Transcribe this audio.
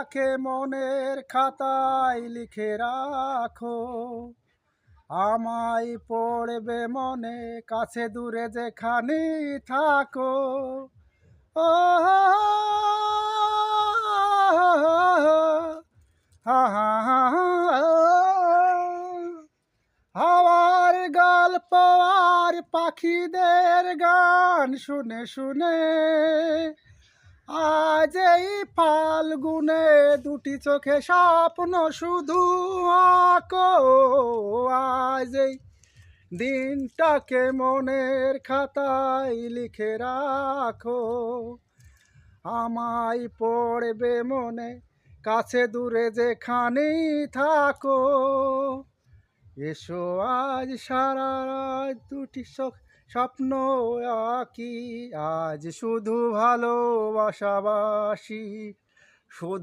দিনটাকে মনের খাতায় লিখে রাখো, আমায় পড়বে মনে, কাছে দূরে যেখানে থাকো। ও হাওয়ার গল্প আর পাখিদের গান শুনে শুনে আজ এই ফাল্গুনে দুটি চোখে স্বপ্ন শুধু আঁকো। আজ এই দিনটাকে মনের খাতায় লিখে রাখো, আমায় পড়বে মনে, কাছে দূরে যেখানেই থাকো। এসো আজ সারা রাত দুটি স্বপ্ন আঁকি, আজ শুধু ভালোবাসাবাসি, শুধু